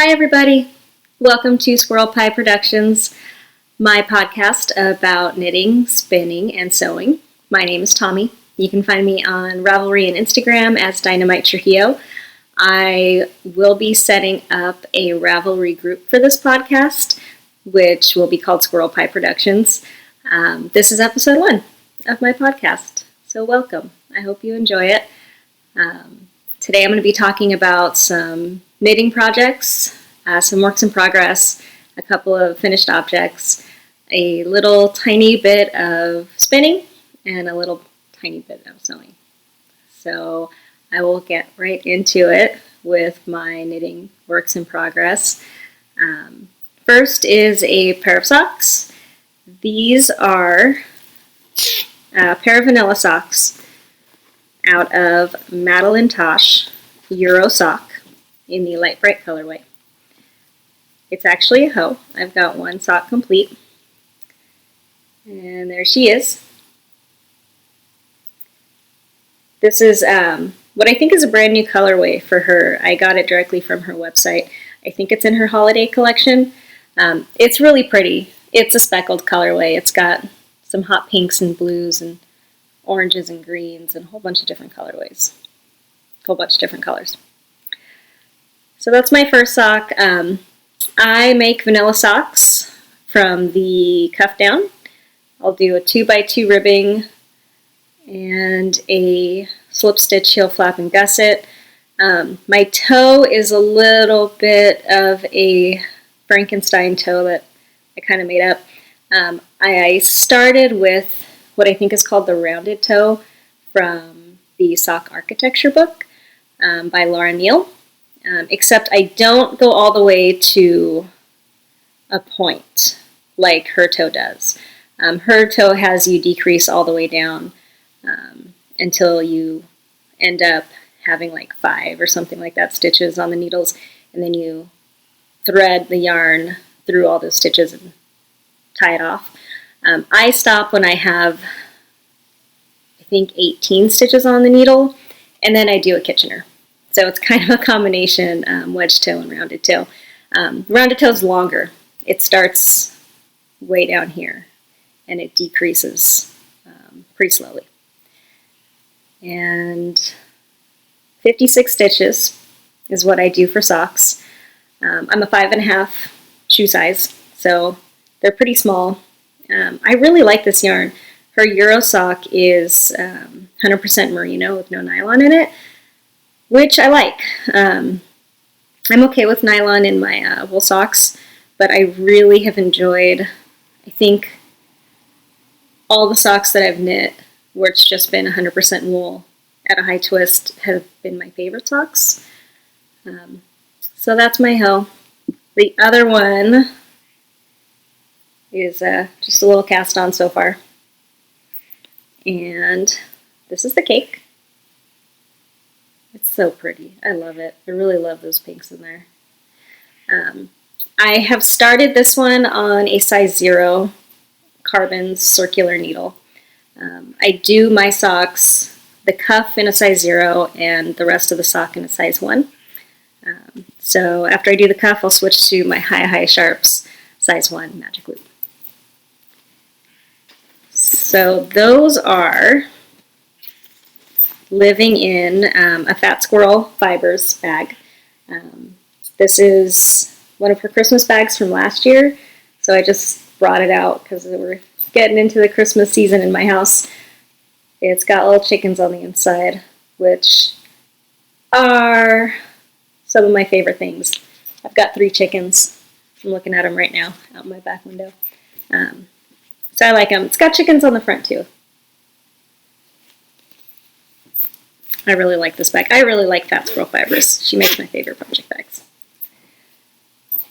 Hi everybody, welcome to Squirrel Pie Productions, my podcast about knitting, spinning, and sewing. My name is Tommy. You can find me on Ravelry and Instagram as DynamiteTrujillo. I will be setting up a Ravelry group for this podcast, which will be called Squirrel Pie Productions. This is episode 1 of my podcast, so welcome. I hope you enjoy it. Today I'm going to be talking about some knitting projects, some works in progress, a couple of finished objects, a little tiny bit of spinning, and a little tiny bit of sewing. So I will get right into it with my knitting works in progress. First is a pair of socks. These are a pair of vanilla socks out of Madeline Tosh Euro sock in the light bright colorway. It's actually a hoe. I've got one sock complete. And there she is. This is what I think is a brand new colorway for her. I got it directly from her website. I think it's in her holiday collection. It's really pretty. It's a speckled colorway. It's got some hot pinks and blues and oranges and greens and a whole bunch of different colorways. A whole bunch of different colors. So that's my first sock. I make vanilla socks from the cuff down. I'll do a 2x2 ribbing and a slip stitch heel flap and gusset. My toe is a little bit of a Frankenstein toe that I kind of made up. I started with what I think is called the rounded toe from the sock architecture book by Laura Neal. Except I don't go all the way to a point like her toe does. Her toe has you decrease all the way down until you end up having like 5 or something like that stitches on the needles, and then you thread the yarn through all those stitches and tie it off. I stop when I have, I think, 18 stitches on the needle, and then I do a Kitchener. So it's kind of a combination wedge toe and rounded toe. Rounded toe is longer. It starts way down here, and it decreases pretty slowly. And 56 stitches is what I do for socks. I'm a 5.5 shoe size, so they're pretty small. I really like this yarn. Her Euro sock is 100% merino with no nylon in it, which I like. I'm okay with nylon in my wool socks, but I really have enjoyed, I think, all the socks that I've knit where it's just been 100% wool at a high twist have been my favorite socks. So that's my hoe. The other one is just a little cast on so far. And this is the cake. It's so pretty. I love it. I really love those pinks in there. I have started this one on a size 0 carbon circular needle. I do my socks, the cuff in a size 0 and the rest of the sock in a size 1. So after I do the cuff, I'll switch to my High Sharps size 1 magic loop. So those are living in a Fat Squirrel Fibers bag. This is one of her Christmas bags from last year, so I just brought it out because we're getting into the Christmas season in my house. It's got little chickens on the inside, which are some of my favorite things. I've got 3 chickens. I'm looking at them right now out my back window. So I like them. It's got chickens on the front too. I really like this bag. I really like Fat Squirrel Fibers. She makes my favorite project bags.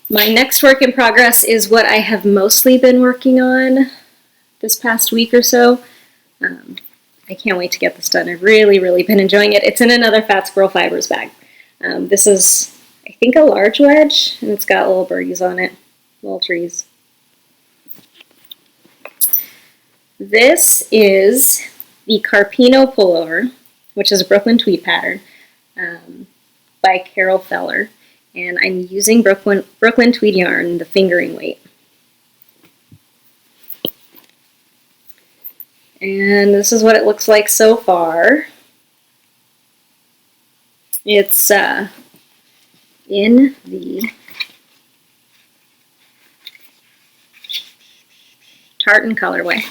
My next work in progress is what I have mostly been working on this past week or so. I can't wait to get this done. I've really been enjoying it. It's in another Fat Squirrel Fibers bag. This is, I think, a large wedge, and it's got little birdies on it, little trees. This is the Carpino Pullover, which is a Brooklyn tweed pattern by Carol Feller. And I'm using Brooklyn tweed yarn, the fingering weight. And this is what it looks like so far. It's in the tartan colorway.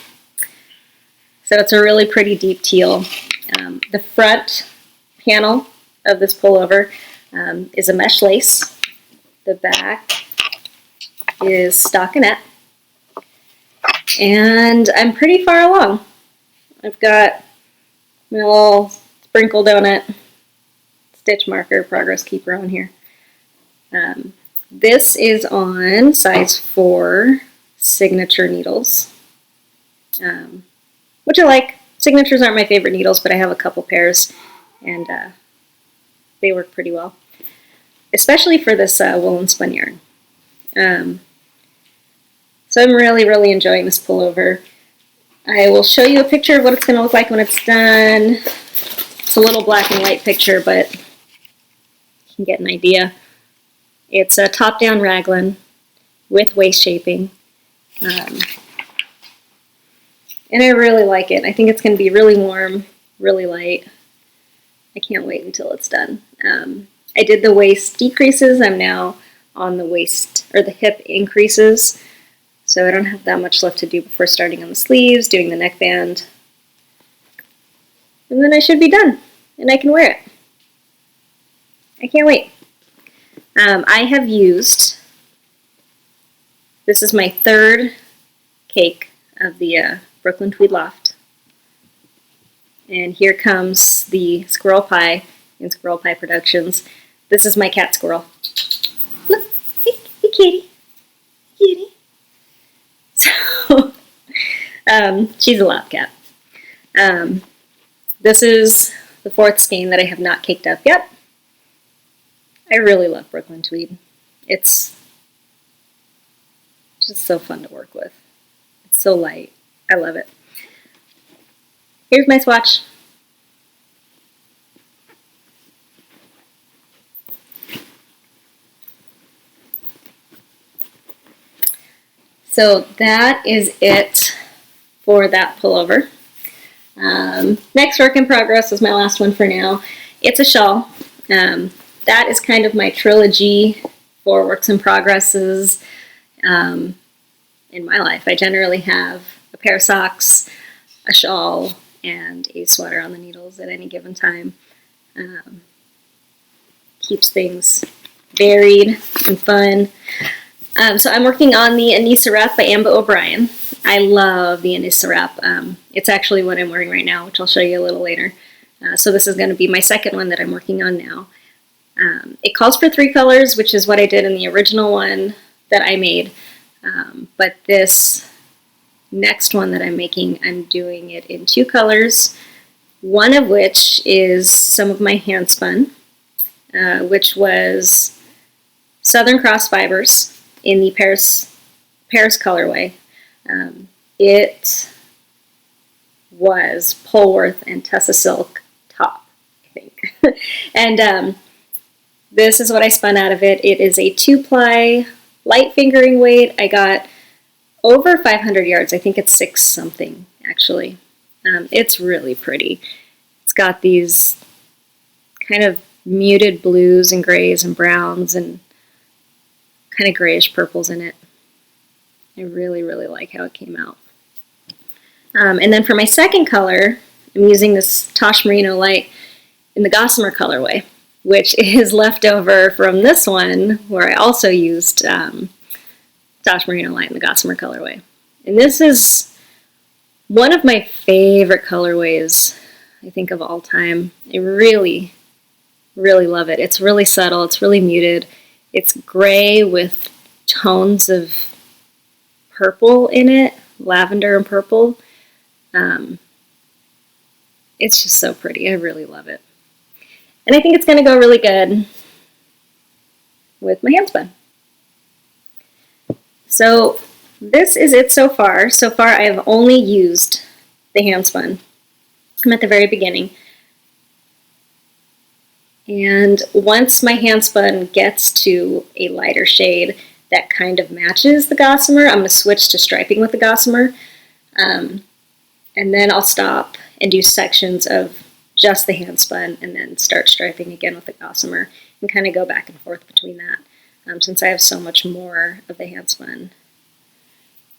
So it's a really pretty deep teal. The front panel of this pullover is a mesh lace. The back is stockinette. And I'm pretty far along. I've got my little sprinkle donut stitch marker progress keeper on here. This is on size 4 signature needles, which I like. Signatures aren't my favorite needles, but I have a couple pairs, and they work pretty well, especially for this woolen spun yarn. So I'm really enjoying this pullover. I will show you a picture of what it's going to look like when it's done. It's a little black and white picture, but you can get an idea. It's a top-down raglan with waist shaping. And I really like it. I think it's going to be really warm, really light. I can't wait until it's done. I did the waist decreases. I'm now on the waist, or the hip increases. So I don't have that much left to do before starting on the sleeves, doing the neckband. And then I should be done, and I can wear it. I can't wait. I have used, this is my 3rd cake of the Brooklyn Tweed Loft. And here comes the Squirrel Pie in Squirrel Pie Productions. This is my cat Squirrel. Look, hey kitty, kitty. So, she's a lap cat. This is the 4th skein that I have not caked up yet. I really love Brooklyn Tweed. It's just so fun to work with. It's so light. I love it. Here's my swatch. So that is it for that pullover. Next work in progress is my last one for now. It's a shawl. That is kind of my trilogy for works in progresses in my life. I generally have a pair of socks, a shawl, and a sweater on the needles at any given time. Keeps things varied and fun. So I'm working on the Anissa wrap by Amba O'Brien. I love the Anissa wrap. It's actually what I'm wearing right now, which I'll show you a little later. So this is going to be my second one that I'm working on now. It calls for 3 colors, which is what I did in the original one that I made. But this next one that I'm making, I'm doing it in 2 colors, one of which is some of my hand spun, which was Southern Cross Fibers in the Paris colorway. It was Polworth and Tessa Silk top, I think. And this is what I spun out of it. It is a 2-ply light fingering weight. I got over 500 yards. I think it's 6 something, actually. It's really pretty. It's got these kind of muted blues and grays and browns and kind of grayish purples in it. I really like how it came out. And then for my second color, I'm using this Tosh Merino Light in the Gossamer colorway, which is left over from this one, where I also used Tosh Merino Light in the Gossamer colorway. And this is one of my favorite colorways, I think, of all time. I really love it. It's really subtle. It's really muted. It's gray with tones of purple in it, lavender and purple. It's just so pretty. I really love it. And I think it's going to go really good with my hand spun. So this is it so far. So far I have only used the hand spun. I'm at the very beginning. And once my hand spun gets to a lighter shade that kind of matches the gossamer, I'm going to switch to striping with the gossamer. And then I'll stop and do sections of just the hand spun and then start striping again with the gossamer and kind of go back and forth between that, since I have so much more of the hand spun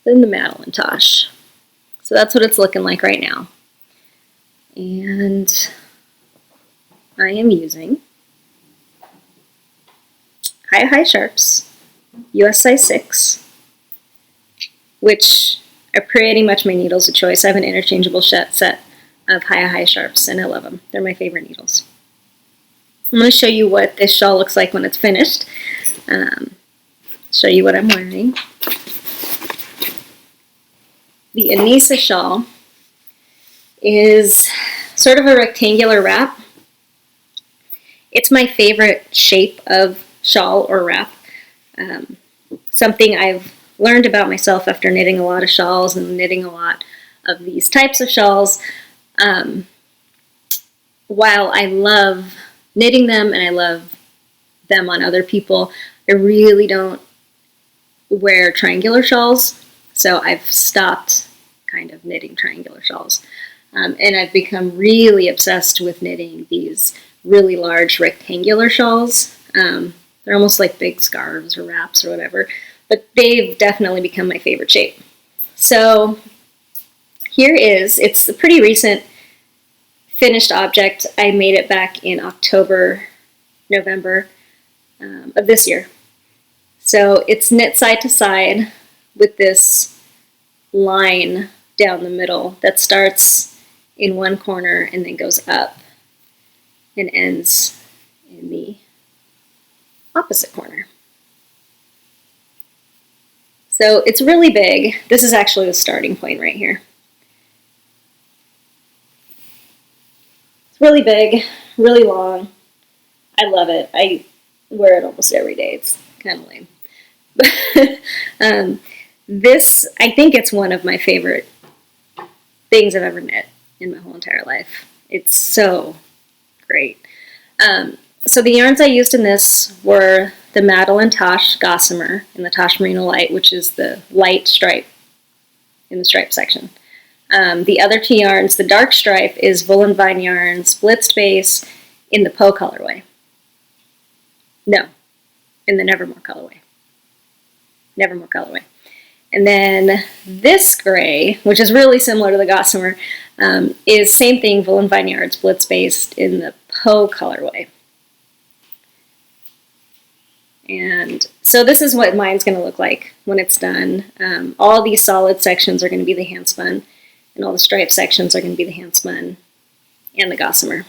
than the Madeline Tosh. So that's what it's looking like right now. And I am using High Sharps, US size 6, which are pretty much my needles of choice. I have an interchangeable set of High Sharps, and I love them. They're my favorite needles. I'm going to show you what this shawl looks like when it's finished. Show you what I'm wearing. The Anissa shawl is sort of a rectangular wrap. It's my favorite shape of shawl or wrap. Something I've learned about myself after knitting a lot of shawls and knitting a lot of these types of shawls. While I love knitting them and I love them on other people, I really don't wear triangular shawls. So I've stopped kind of knitting triangular shawls. And I've become really obsessed with knitting these really large rectangular shawls. They're almost like big scarves or wraps or whatever, but they've definitely become my favorite shape. So it's a pretty recent finished object. I made it back in October, November of this year. So it's knit side to side with this line down the middle that starts in one corner and then goes up and ends in the opposite corner. So it's really big. This is actually the starting point right here. It's really big, really long. I love it. I wear it almost every day. It's kind of lame. This, I think it's one of my favorite things I've ever knit in my whole entire life. It's so great. So the yarns I used in this were the Madeline Tosh Gossamer and the Tosh Merino Light, which is the light stripe in the stripe section. The other two yarns, the dark stripe is Wool and Vine Yarns Blitzed Base in the Poe colorway. No, in the Nevermore colorway. Nevermore colorway. And then this gray, which is really similar to the Gossamer, is same thing, Wool and Vine Yarns Blitz Based in the Poe colorway. And so this is what mine's going to look like when it's done. All these solid sections are going to be the hand spun, and all the stripe sections are going to be the hand spun and the Gossamer.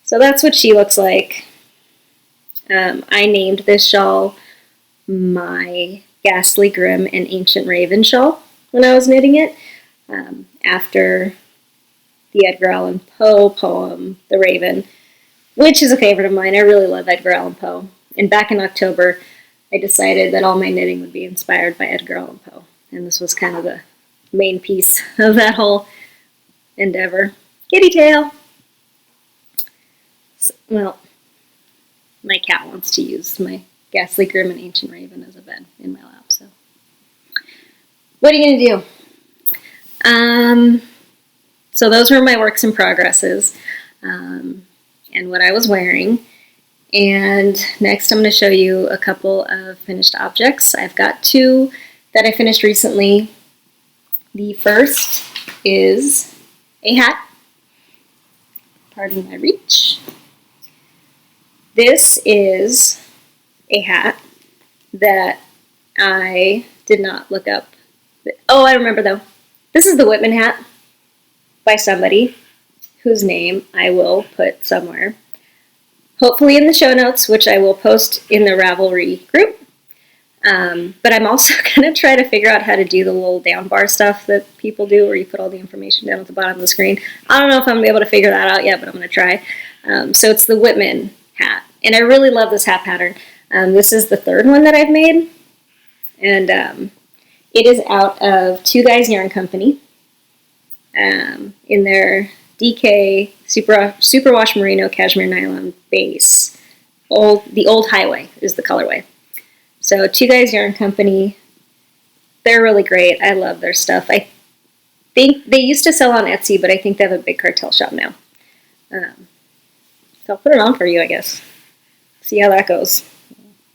So that's what she looks like. I named this shawl my Ghastly Grim and Ancient Raven shawl when I was knitting it, after the Edgar Allan Poe poem, The Raven, which is a favorite of mine. I really love Edgar Allan Poe. And back in October, I decided that all my knitting would be inspired by Edgar Allan Poe. And this was kind of the main piece of that whole endeavor. Kitty tail! So, well, my cat wants to use my Ghastly Grim and Ancient Raven as a bed in my lap, so what are you going to do? So those were my works in progresses, and what I was wearing. And next I'm going to show you a couple of finished objects. I've got two that I finished recently. The first is a hat. Pardon my reach. This is a hat that I did not look up. Oh, I remember though. This is the Whitman hat by somebody whose name I will put somewhere. Hopefully in the show notes, which I will post in the Ravelry group. But I'm also going to try to figure out how to do the little down bar stuff that people do where you put all the information down at the bottom of the screen. I don't know if I'm going to be able to figure that out yet, but I'm going to try. So it's the Whitman hat. And I really love this hat pattern. This is the third one that I've made. And it is out of Two Guys Yarn Company in their DK Superwash Merino Cashmere Nylon Base. The Old Highway is the colorway. So Two Guys Yarn Company, they're really great. I love their stuff. I think they used to sell on Etsy, but I think they have a big cartel shop now. So I'll put it on for you, I guess. See how that goes.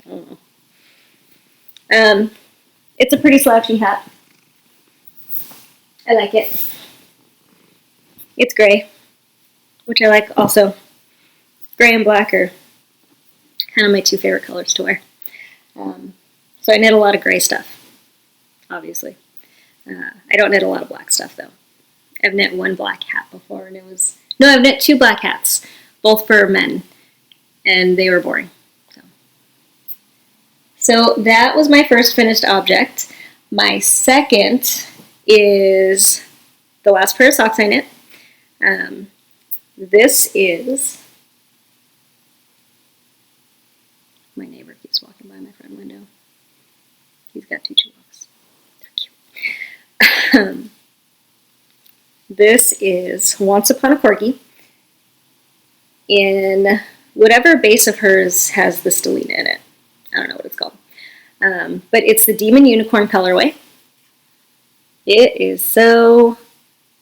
I don't know. It's a pretty slouchy hat. I like it. It's gray, which I like also. Gray and black are kind of my two favorite colors to wear. So I knit a lot of gray stuff, obviously. I don't knit a lot of black stuff, though. I've knit one black hat before, and I've knit two black hats, both for men, and they were boring. So that was my first finished object. My second is the last pair of socks I knit. This is... My neighbor keeps walking by my front window. He's got two chihuahuas. They're cute. This is Once Upon a Corgi. In whatever base of hers has the stellina in it. I don't know what it's called. But it's the Demon Unicorn colorway. It is so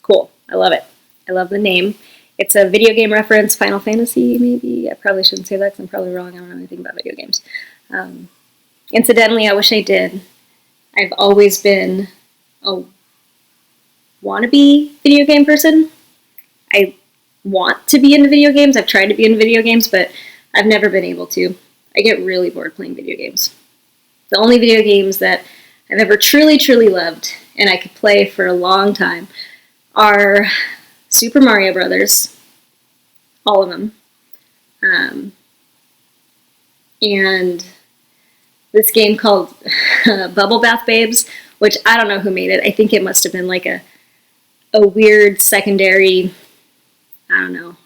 cool. I love it. I love the name. It's a video game reference, Final Fantasy, maybe. I probably shouldn't say that because I'm probably wrong. I don't know anything about video games. Incidentally, I wish I did. I've always been a wannabe video game person. I want to be into video games. I've tried to be into video games, but I've never been able to. I get really bored playing video games. The only video games that I've ever truly, truly loved, and I could play for a long time, are Super Mario Brothers, all of them, and this game called Bubble Bath Babes, which I don't know who made it. I think it must have been like a weird secondary, I don't know,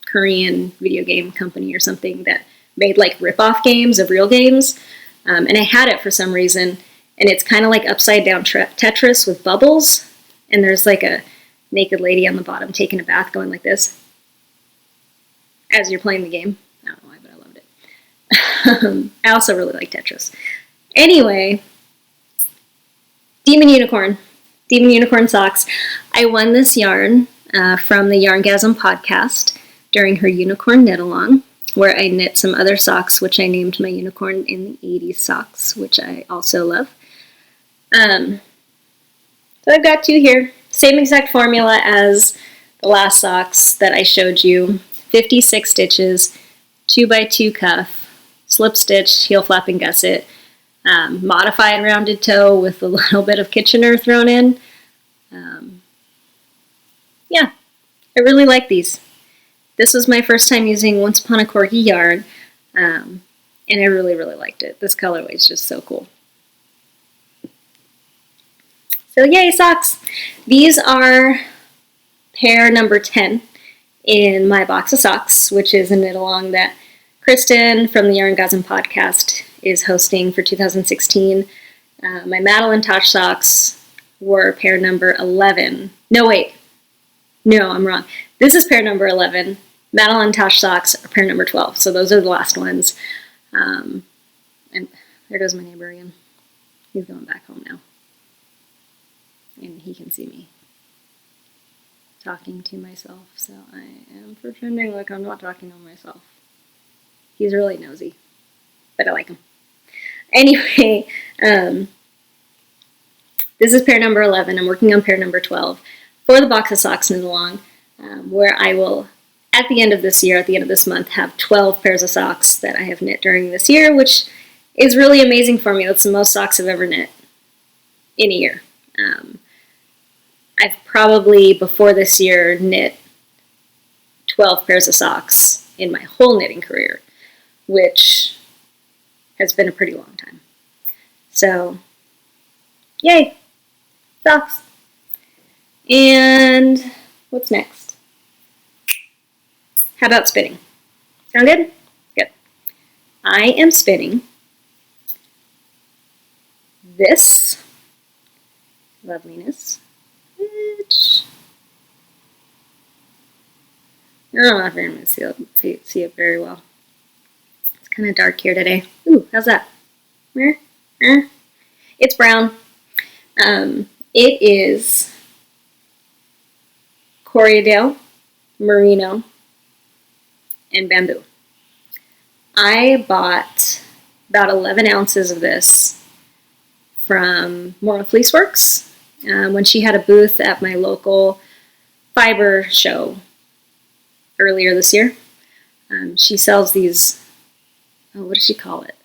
Korean video game company or something that made like rip-off games of real games. And I had it for some reason, and it's kind of like upside down Tetris with bubbles, and there's like a naked lady on the bottom taking a bath going like this as you're playing the game. I don't know why, but I loved it. I also really like Tetris. Anyway, Demon Unicorn socks. I won this yarn from the Yarngasm podcast during her Unicorn Knit Along, where I knit some other socks, which I named my Unicorn in the 80s socks, which I also love. So I've got two here. Same exact formula as the last socks that I showed you. 56 stitches, 2x2 cuff, slip stitch, heel flap and gusset, modified rounded toe with a little bit of Kitchener thrown in. Yeah, I really like these. This was my first time using Once Upon a Corgi yarn, and I really, really liked it. This colorway is just so cool. So yay, socks! These are pair number 10 in my box of socks, which is a knit along that Kristen from the Yarngasm podcast is hosting for 2016. My Madeline Tosh socks were pair number 11. No, wait. No, I'm wrong. This is pair number 11. Madeline Tosh socks are pair number 12. So those are the last ones. And there goes my neighbor again. He's going back home now. And he can see me talking to myself. So I am pretending like I'm not talking to myself. He's really nosy. But I like him. Anyway, this is pair number 11. I'm working on pair number 12 for the box of socks knit along, where I will, at the end of this year, at the end of this month, have 12 pairs of socks that I have knit during this year, which is really amazing for me. That's the most socks I've ever knit in a year. I've probably, before this year, knit 12 pairs of socks in my whole knitting career, which has been a pretty long time. So, yay, socks. And what's next? How about spinning? Sound good? Good. I am spinning this loveliness, which I don't know if you're going to see it very well. It's kind of dark here today. Ooh, how's that? It's brown. It is Corriedale, Merino, and bamboo. I bought about 11 ounces of this from Moral Fleece Works when she had a booth at my local fiber show earlier this year. She sells these, what does she call it?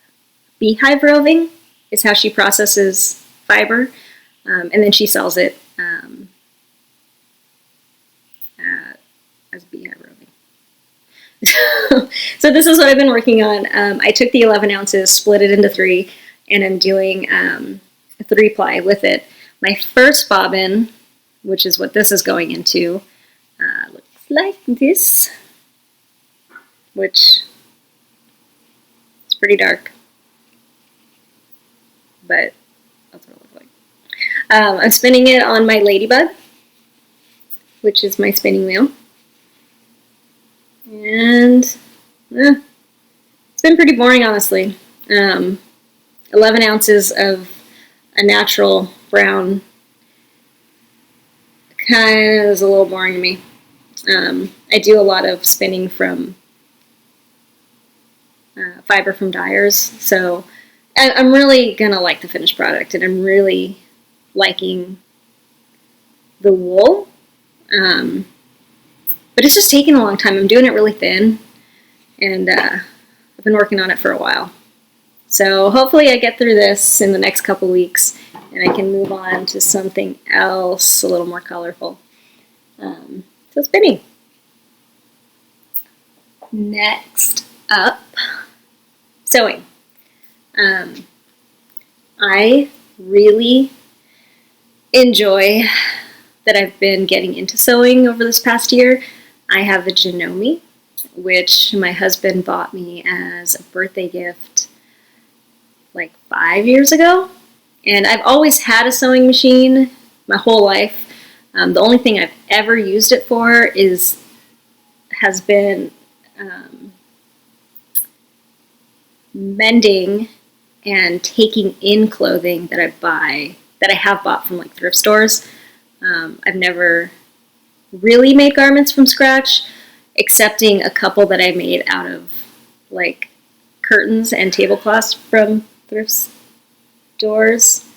Beehive roving is how she processes fiber, and then she sells it as beehive roving. So this is what I've been working on. I took the 11 ounces, split it into 3, and I'm doing a 3-ply with it. My first bobbin, which is what this is going into, looks like this, which is pretty dark, but that's what it looks like. I'm spinning it on my Ladybug, which is my spinning wheel. And it's been pretty boring, honestly. 11 ounces of a natural brown kind of is a little boring to me. I do a lot of spinning from fiber from dyers, so I'm really gonna like the finished product, and I'm really liking the wool. But it's just taking a long time. I'm doing it really thin, and I've been working on it for a while. So hopefully I get through this in the next couple weeks, and I can move on to something else a little more colorful. So spinning. Next up, sewing. I really enjoy that I've been getting into sewing over this past year. I have the Janome, which my husband bought me as a birthday gift like 5 years ago. And I've always had a sewing machine my whole life. The only thing I've ever used it for has been mending and taking in clothing that I have bought from like thrift stores. I've never really made garments from scratch, excepting a couple that I made out of like curtains and tablecloths from thrift stores.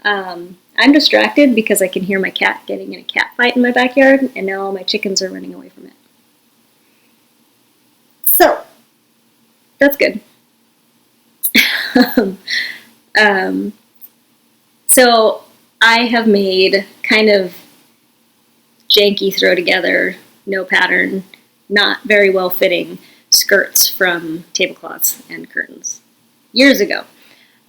I'm distracted because I can hear my cat getting in a cat fight in my backyard, and now all my chickens are running away from it. So, that's good. So I have made kind of janky, throw together, no pattern, not very well fitting skirts from tablecloths and curtains years ago.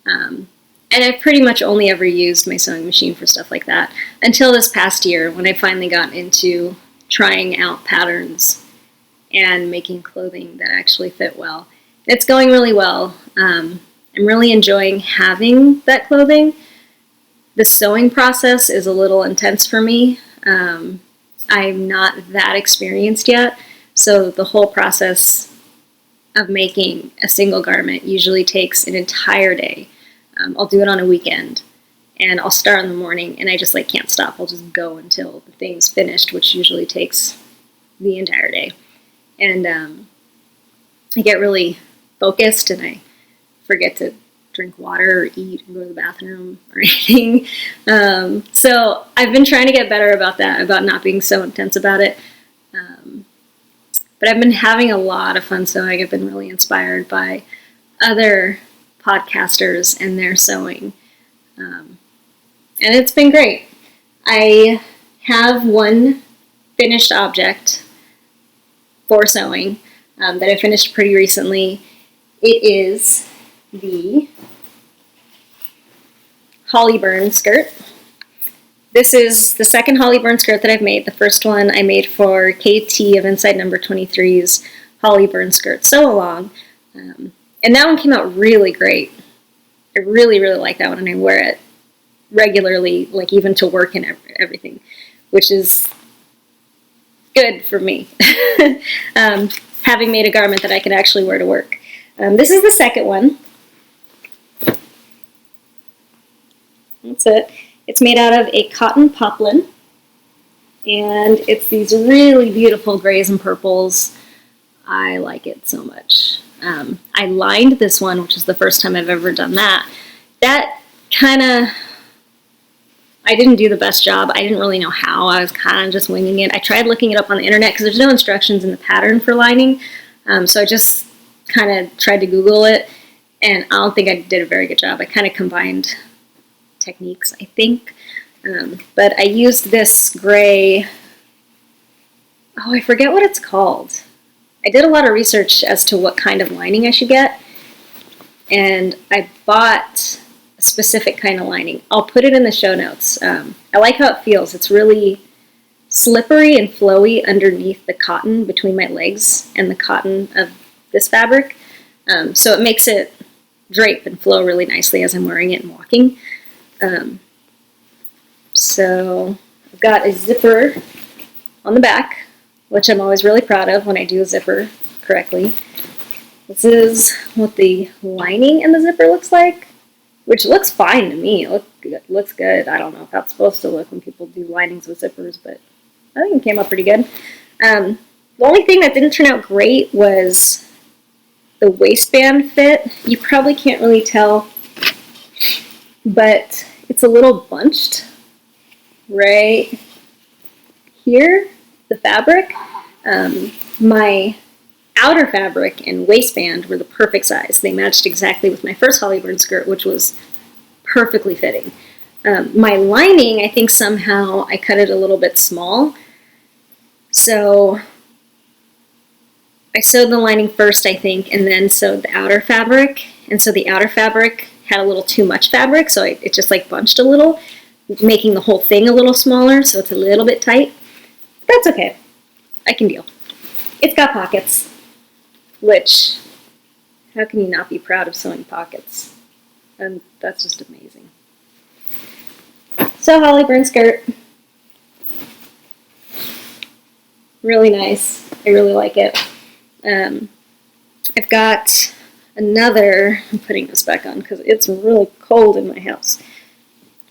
And I've pretty much only ever used my sewing machine for stuff like that until this past year when I finally got into trying out patterns and making clothing that actually fit well. It's going really well. I'm really enjoying having that clothing. The sewing process is a little intense for me. I'm not that experienced yet, so the whole process of making a single garment usually takes an entire day. I'll do it on a weekend, and I'll start in the morning, and I just can't stop. I'll just go until the thing's finished, which usually takes the entire day. And I get really focused, and I forget to drink water or eat and go to the bathroom or anything. So I've been trying to get better about that, about not being so intense about it. But I've been having a lot of fun sewing. I've been really inspired by other podcasters and their sewing. And it's been great. I have one finished object for sewing that I finished pretty recently. It is the Holly Burn skirt. This is the second Holly Burn skirt that I've made. The first one I made for KT of Inside Number 23's Holly Burn skirt sew-along. And that one came out really great. I really, really like that one, and I wear it regularly, even to work and everything, which is good for me. Having made a garment that I can actually wear to work. This is the second one. That's it. It's made out of a cotton poplin, and it's these really beautiful grays and purples. I like it so much. I lined this one, which is the first time I've ever done that. That kind of, I didn't do the best job. I didn't really know how. I was kind of just winging it. I tried looking it up on the internet because there's no instructions in the pattern for lining. So I just kind of tried to Google it, and I don't think I did a very good job. I kind of combined techniques, I think. But I used this gray, I forget what it's called. I did a lot of research as to what kind of lining I should get, and I bought a specific kind of lining. I'll put it in the show notes. I like how it feels. It's really slippery and flowy underneath the cotton between my legs and the cotton of this fabric. So it makes it drape and flow really nicely as I'm wearing it and walking. So I've got a zipper on the back, which I'm always really proud of when I do a zipper correctly. This is what the lining in the zipper looks like, which looks fine to me. It looks good. I don't know if that's supposed to look when people do linings with zippers, but I think it came up pretty good. The only thing that didn't turn out great was the waistband fit. You probably can't really tell, but it's a little bunched right here, the fabric. My outer fabric and waistband were the perfect size. They matched exactly with my first Holly Burn skirt, which was perfectly fitting. My lining, I think somehow I cut it a little bit small. So I sewed the lining first, I think, and then sewed the outer fabric. And so the outer fabric had a little too much fabric, so it just like bunched a little, making the whole thing a little smaller, so it's a little bit tight. That's okay. I can deal. It's got pockets, which, how can you not be proud of sewing pockets? And that's just amazing. So Holly Burn skirt. Really nice. I really like it. I've got another, I'm putting this back on because it's really cold in my house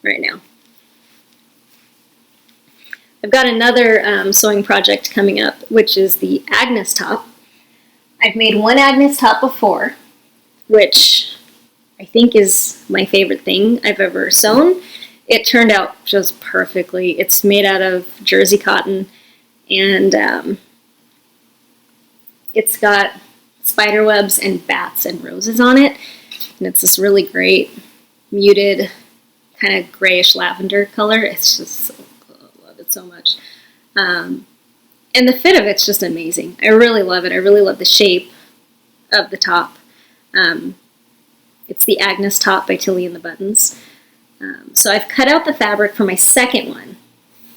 right now. I've got another sewing project coming up, which is the Agnes top. I've made one Agnes top before, which I think is my favorite thing I've ever sewn. It turned out just perfectly. It's made out of jersey cotton, and it's got spider webs and bats and roses on it. And it's this really great muted kind of grayish lavender color. It's just so cool. I love it so much. And the fit of it's just amazing. I really love it. I really love the shape of the top. It's the Agnes top by Tilly and the Buttons. So I've cut out the fabric for my second one.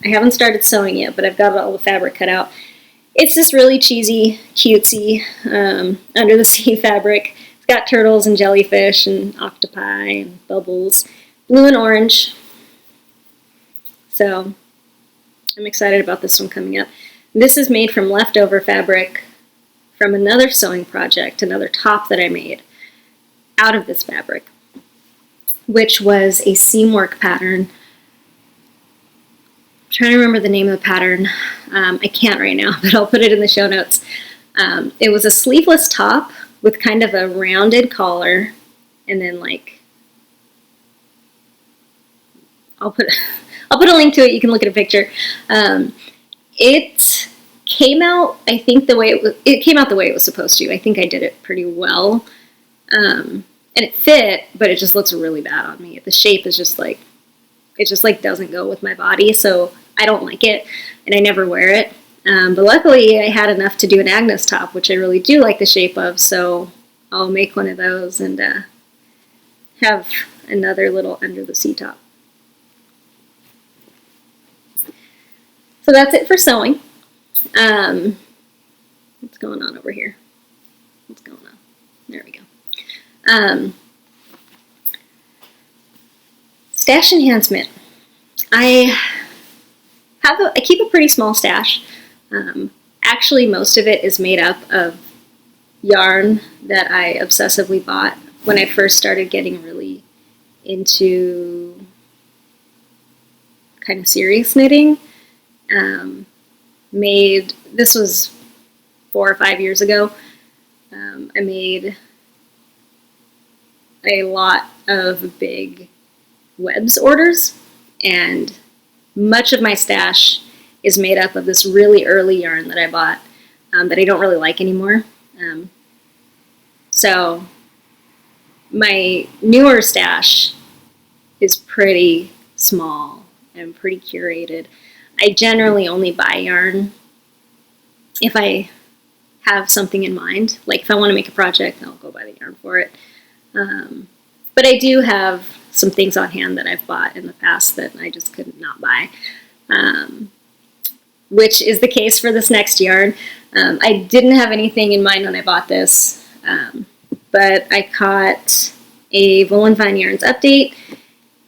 I haven't started sewing yet, but I've got all the fabric cut out. It's this really cheesy, cutesy, under the sea fabric. It's got turtles and jellyfish and octopi and bubbles, blue and orange. So I'm excited about this one coming up. This is made from leftover fabric from another sewing project, another top that I made out of this fabric, which was a seam work pattern. I'm trying to remember the name of the pattern. I can't right now, but I'll put it in the show notes. It was a sleeveless top with kind of a rounded collar, and then like I'll put a link to it. You can look at a picture. It came out, I think, it came out the way it was supposed to. I think I did it pretty well. And it fit, but it just looks really bad on me. The shape is just like, it just like doesn't go with my body, so I don't like it, and I never wear it. But luckily I had enough to do an Agnes top, which I really do like the shape of, so I'll make one of those and have another little under the sea top. So that's it for sewing. What's going on over here? What's going on? There we go. Stash enhancement. I keep a pretty small stash. Actually, most of it is made up of yarn that I obsessively bought when I first started getting really into kind of serious knitting. This was 4 or 5 years ago. I made a lot of big webs orders, and much of my stash is made up of this really early yarn that I bought that I don't really like anymore. So my newer stash is pretty small and pretty curated. I generally only buy yarn if I have something in mind. Like if I want to make a project, I'll go buy the yarn for it. But I do have some things on hand that I've bought in the past that I just could not buy, which is the case for this next yarn. I didn't have anything in mind when I bought this, but I caught a Woolen Vine Yarns update,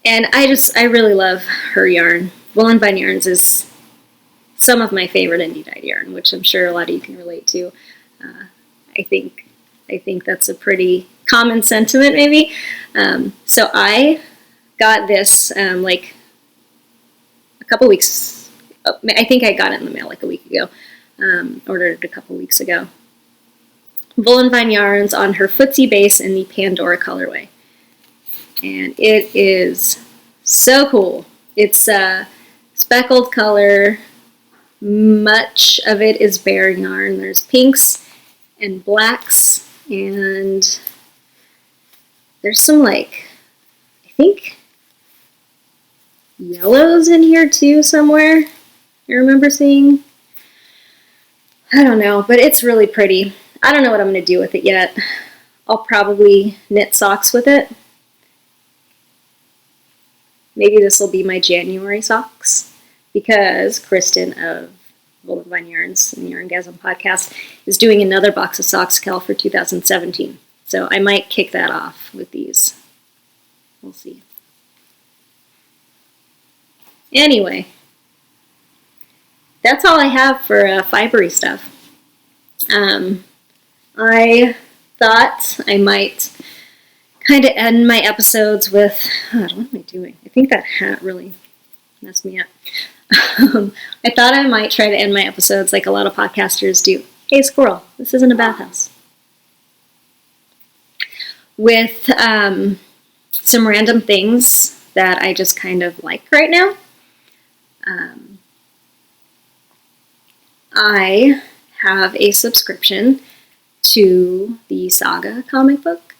and I really love her yarn. Woolen Vine Yarns is some of my favorite indie dyed yarn, which I'm sure a lot of you can relate to. I think that's a pretty common sentiment, maybe. So I got this like a couple weeks. I think I got it in the mail like a week ago. Ordered it a couple weeks ago. Woolen Vine Yarns on her Footsie base in the Pandora colorway, and it is so cool. It's a speckled color. Much of it is bare yarn. There's pinks and blacks, and there's some, like, I think yellows in here too somewhere. I remember seeing. I don't know, but it's really pretty. I don't know what I'm going to do with it yet. I'll probably knit socks with it. Maybe this will be my January socks, because Kristen of Woolen Vine Yarns and the Yarngasm podcast is doing another box of socks cal for 2017. So I might kick that off with these. We'll see. Anyway, that's all I have for fibery stuff. I thought I might kind of end my episodes with, what am I doing? I think that hat really messed me up. I thought I might try to end my episodes like a lot of podcasters do. Hey, Squirrel, this isn't a bathhouse. With some random things that I just kind of like right now. I have a subscription to the Saga comic book.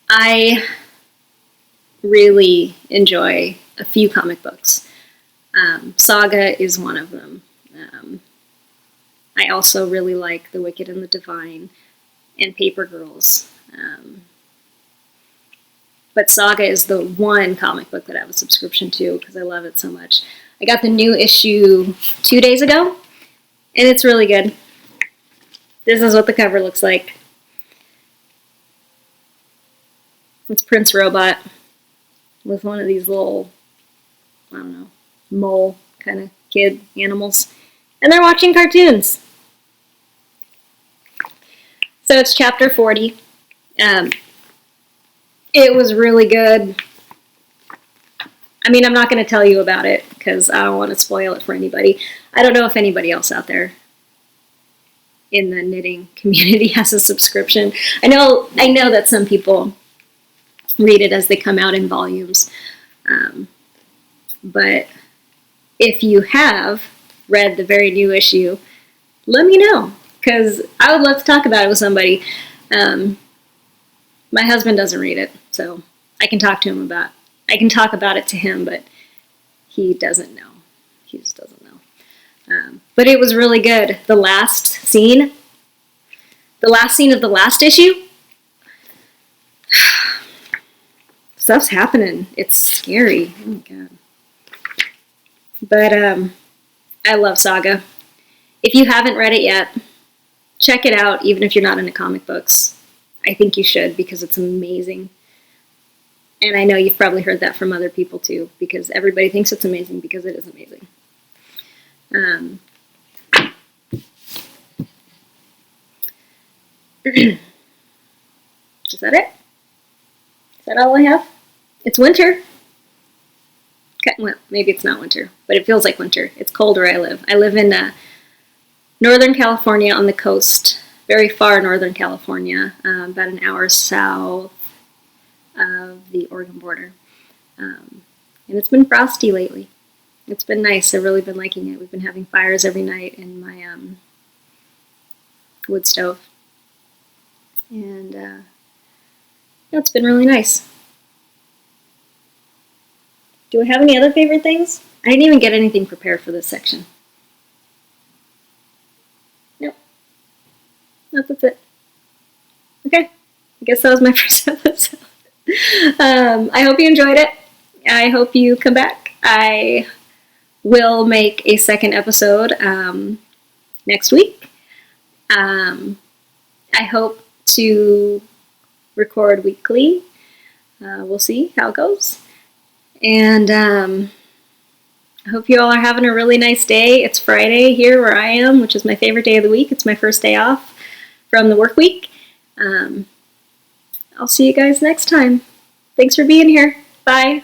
I really enjoy a few comic books. Saga is one of them. I also really like The Wicked and the Divine and Paper Girls. But Saga is the one comic book that I have a subscription to because I love it so much. I got the new issue 2 days ago, and it's really good. This is what the cover looks like. It's Prince Robot with one of these little, I don't know, mole kind of kid animals. And they're watching cartoons. So it's chapter 40. It was really good. I mean, I'm not going to tell you about it because I don't want to spoil it for anybody. I don't know if anybody else out there in the knitting community has a subscription. I know that some people read it as they come out in volumes. But if you have read the very new issue, let me know, because I would love to talk about it with somebody. My husband doesn't read it, so I can talk about it to him, but he doesn't know. He just doesn't know. But it was really good. The last scene of the last issue, stuff's happening. It's scary. Oh my god. But I love Saga. If you haven't read it yet, check it out, even if you're not into comic books. I think you should, because it's amazing. And I know you've probably heard that from other people too, because everybody thinks it's amazing because it is amazing. Is that it? Is that all I have? It's winter. Okay, well, maybe it's not winter, but it feels like winter. It's cold where I live. I live in Northern California on the coast, very far Northern California, about an hour south of the Oregon border. And it's been frosty lately. It's been nice. I've really been liking it. We've been having fires every night in my wood stove. And it's been really nice. Do I have any other favorite things? I didn't even get anything prepared for this section. Nope. Nope, that's it. Okay. I guess that was my first episode. I hope you enjoyed it. I hope you come back. I will make a second episode next week. I hope to record weekly. We'll see how it goes. And I hope you all are having a really nice day. It's Friday here where I am, which is my favorite day of the week. It's my first day off from the work week. I'll see you guys next time. Thanks for being here. Bye.